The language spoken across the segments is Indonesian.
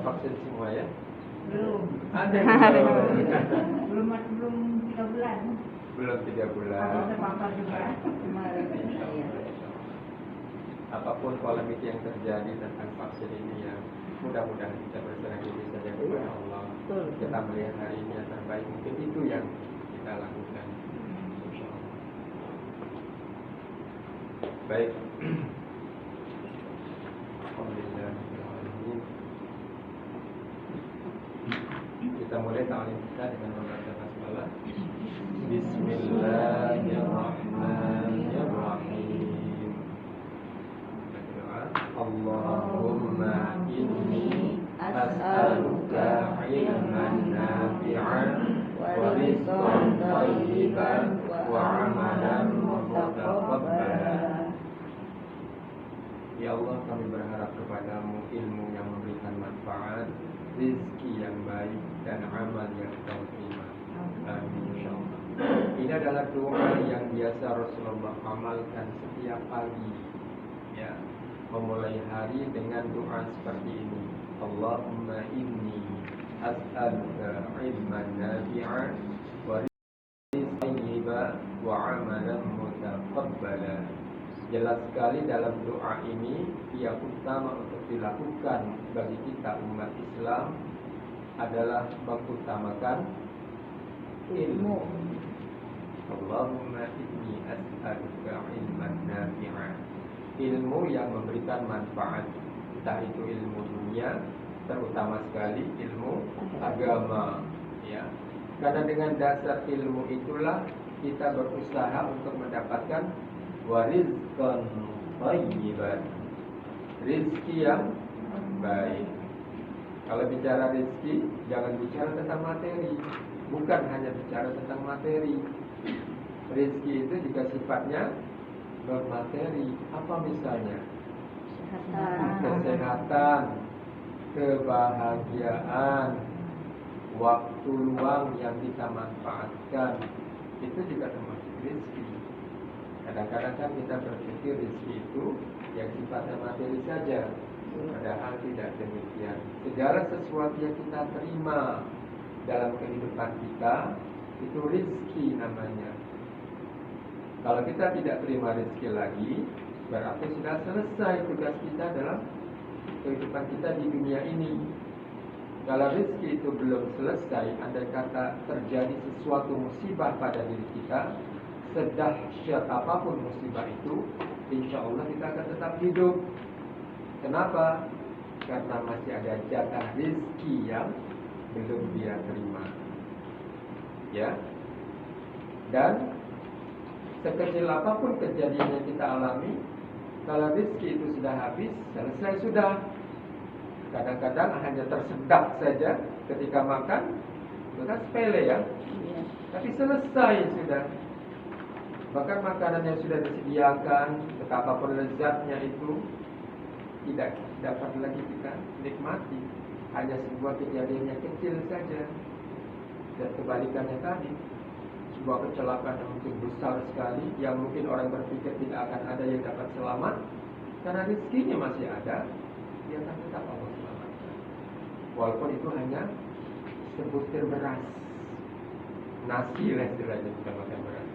vaksin semua ya? Belum. Ada yang Belum 3 bulan. belum 3 bulan. Kalau terpapar juga kemarin. Iya. Apapun polemik yang terjadi tentang vaksin ini ya, mudah-mudahan kita berserah diri saja kepada Allah. Betul. Kita melihat hari ini yang terbaik, mungkin itu yang kita lakukan. Insyaallah. Baik. Alhamdulillah. Kita mulai ta'lim kita dengan membaca basmalah. Bismillahirrahmanirrahim. Berdoa. Allahumma inni as'aluka ilman nafi'an wa rizqan thayyiban wa amalan mutaqabbalan. Ya Allah, kami berharap kepadamu ilmu yang memberikan manfaat, rezeki yang baik, dan amal yang kau terima. Amin insyaallah. Ini adalah doa yang biasa Rasulullah amalkan setiap pagi. Ya, memulai hari dengan doa seperti ini. Allahumma inni as'aluka ilman nafi'an wa rizqan thayyiban wa amalan mutaqabbalan. Jelas sekali dalam doa ini yang utama untuk dilakukan bagi kita umat Islam adalah mengutamakan ilmu. Allahumma inni as'aluka ilman nafi'an. Ilmu yang memberikan manfaat, entah itu ilmu dunia, terutama sekali ilmu agama, ya. Karena dengan dasar ilmu itulah kita berusaha untuk mendapatkan warizqan thayyiban, rizki yang baik. Kalau bicara rizki, jangan bicara tentang materi. Bukan hanya bicara tentang materi. Rizki itu juga sifatnya non materi. Apa misalnya? Kesehatan, kebahagiaan, waktu luang yang kita manfaatkan, itu juga termasuk rizki. Kadang-kadang kan kita berpikir rezeki itu yang sifatnya materi saja, padahal tidak demikian. Segala sesuatu yang kita terima dalam kehidupan kita itu rezeki namanya. Kalau kita tidak terima rezeki lagi, berarti sudah selesai tugas kita dalam kehidupan kita di dunia ini. Kalau rezeki itu belum selesai, andai kata terjadi sesuatu musibah pada diri kita, sedahsyat apapun musibah itu, insya Allah kita akan tetap hidup. Kenapa? Karena masih ada jatah rezeki yang belum dia terima. Ya. Dan sekecil apapun kejadian yang kita alami, kalau rezeki itu sudah habis, selesai sudah. Kadang-kadang hanya tersedak saja ketika makan, itu kan sepele ya. Tapi selesai sudah. Bahkan makanan yang sudah disediakan, betapapun lezatnya itu, tidak dapat lagi kita nikmati. Hanya sebuah kejadian yang kecil saja. Dan kebalikannya tadi, sebuah kecelakaan yang mungkin besar sekali, yang mungkin orang berpikir tidak akan ada yang dapat selamat, karena rezekinya masih ada, dia akan tetap Allah selamatkan. Walaupun itu hanya sebutir beras, nasi lah istilahnya, bukan makan beras.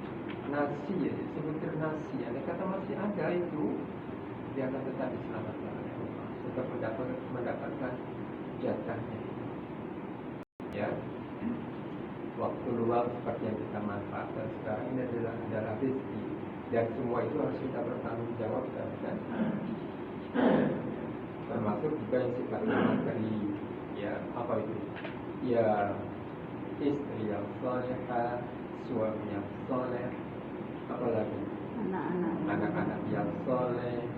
Nasi, sebutir nasi, ada kata masih ada itu, dia akan tetap diselamatkan oleh Allah, tetap mendapatkan jatahnya. Ya, waktu luang seperti yang kita manfaatkan sekarang ini adalah rezeki, dan semua itu harus kita bertanggung jawab, kan? Termasuk juga yang sifatnya materi. Ya, apa itu? Ya, istri yang salehah, suami yang saleh, apalagi anak-anak yang soleh,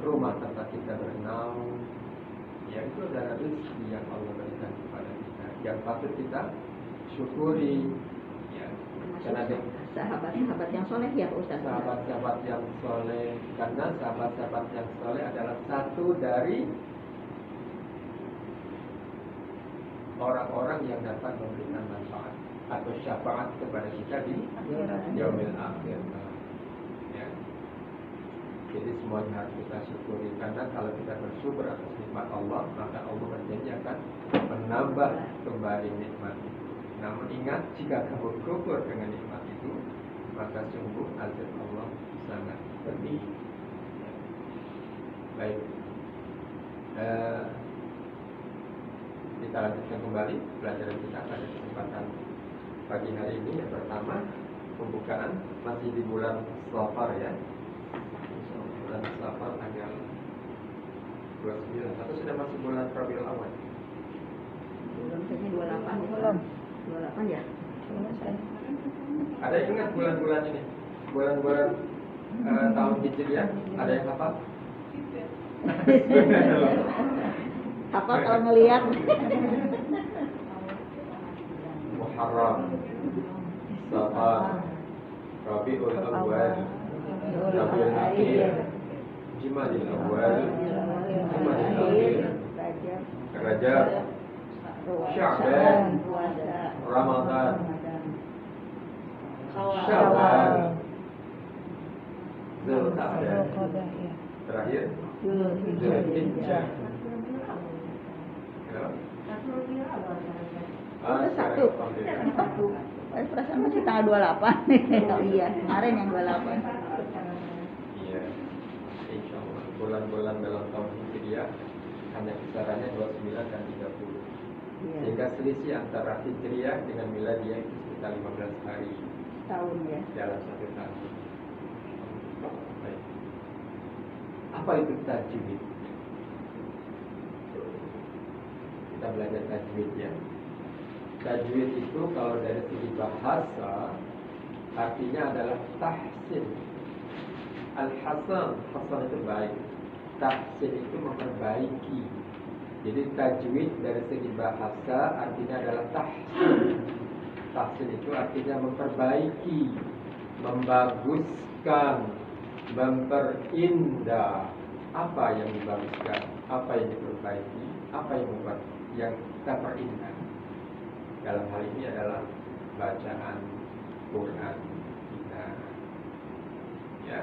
rumah tempat kita bernaung. Ya, itu adalah rezeki yang Allah berikan kepada kita, yang patut kita syukuri. Ya, karena sahabat-sahabat yang soleh ya Pak Ustaz. Sahabat-sahabat yang soleh, karena sahabat-sahabat yang soleh adalah satu dari orang-orang yang dapat memberikan manfaat atau syafaat kepada kita di yaumil akhir. Ya. Jadi semuanya harus kita syukuri, karena kalau kita bersyukur atas nikmat Allah, maka Allah berjanji akan menambah kembali nikmat itu. Namun ingat, jika kamu kufur dengan nikmat itu, maka sungguh azab Allah sangat pedih. Baik, kita lanjutkan kembali pelajaran kita pada kesempatan pagi hari ini. Yang pertama, pembukaan masih di bulan Safar ya. Bulan Safar tanggal 29 atau sudah masuk bulan Rabiul Awal? Belum, kayaknya 28 belum. 28 ya? Ada yang ingat bulan-bulan ini? Bulan-bulan tahun Hijriah? Ada yang hafal? Apa kalau ngelihat? Muharram, Safar, Rabiul Awal, Rabiul Akhir, Jumadil Awal, Jumadil Akhir, Rajab, Sya'ban, Ramadan, Syawal, Zulqa'dah, terakhir Zulhijjah. Satu. Perasaan masih tanggal 28. Oh iya, kemarin yang 28. Iya, insya Allah bulan-bulan dalam tahun Hijriah hanya kisarannya 29 dan 30. Iya. Sehingga selisih antara Hijriah dengan Miladiah itu sekitar 15 hari Tahun ya. dalam satu tahun. Baik. Apa itu tajwid? Kita belajar tajwid ya. Tajwid itu kalau dari segi bahasa artinya adalah tahsin. Al-hasan, hasan itu baik. Tahsin itu memperbaiki. Jadi tajwid dari segi bahasa artinya adalah tahsin. Tahsin itu artinya memperbaiki, membaguskan, memperindah. Apa yang dibaguskan? Apa yang diperbaiki? Apa yang kita perindah? Dalam hal ini adalah bacaan Quran kita. Ya.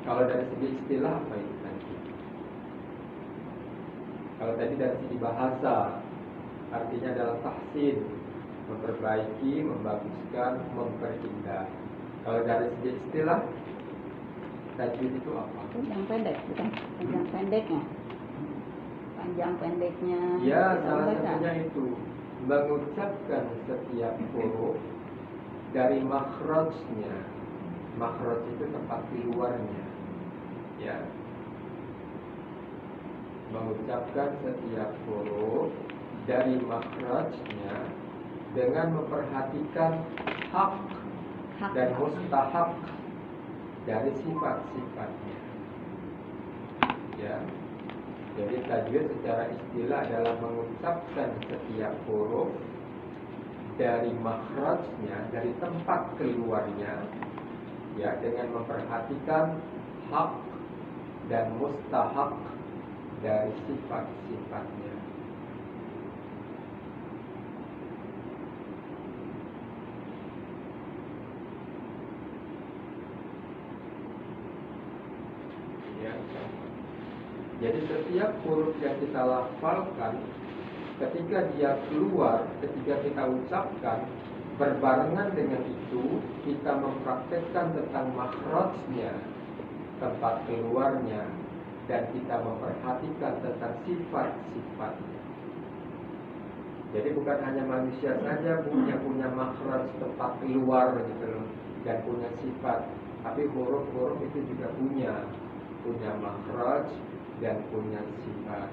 Kalau dari segi istilah apa itu tadi? Kalau tadi dari segi bahasa artinya adalah tahsin, memperbaiki, membaguskan, memperindah. Kalau dari segi istilah tajwid itu apa? Panjang pendek, bukan panjang pendeknya. Panjang pendeknya. Ya, kita salah baca. satunya itu mengucapkan setiap huruf dari makhrajnya. Makhraj itu tempat keluarnya. Ya. Mengucapkan setiap huruf dari makhrajnya dengan memperhatikan hak dan mustahak dari sifat-sifatnya. Ya. Jadi tajwid secara istilah adalah mengucapkan setiap huruf dari makhrajnya, dari tempat keluarnya, ya, dengan memperhatikan hak dan mustahak dari sifat-sifatnya. Ya. Jadi setiap huruf yang kita lafalkan, ketika dia keluar, ketika kita ucapkan, berbarengan dengan itu kita mempraktekkan tentang makhrajnya, tempat keluarnya, dan kita memperhatikan tentang sifat-sifatnya. Jadi bukan hanya manusia saja punya makhraj, tempat keluar gitu loh, dan punya sifat, tapi huruf-huruf itu juga punya makhraj dan punya sifat.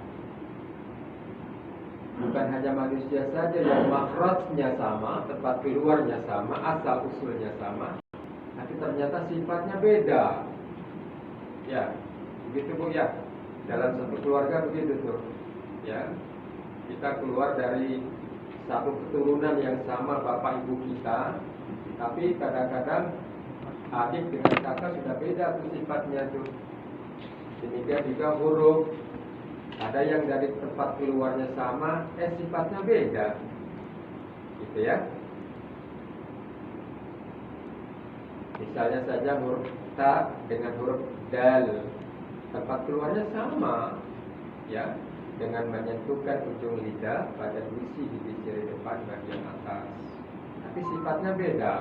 Bukan hanya manusia saja yang makhrajnya sama, tempat keluarnya sama, asal usulnya sama, tapi ternyata sifatnya beda. Ya, begitu Bu ya. Dalam satu keluarga begitu tuh. Ya. Kita keluar dari satu keturunan yang sama bapak ibu kita, tapi kadang-kadang adik dengan kakak sudah beda tuh sifatnya tuh. Demikian juga huruf. Ada yang dari tempat keluarnya sama, sifatnya beda. Gitu ya. Misalnya saja huruf ta dengan huruf dal, tempat keluarnya sama, ya, dengan menyentuhkan ujung lidah pada gusi gigi jari depan bagian atas. Tapi sifatnya beda.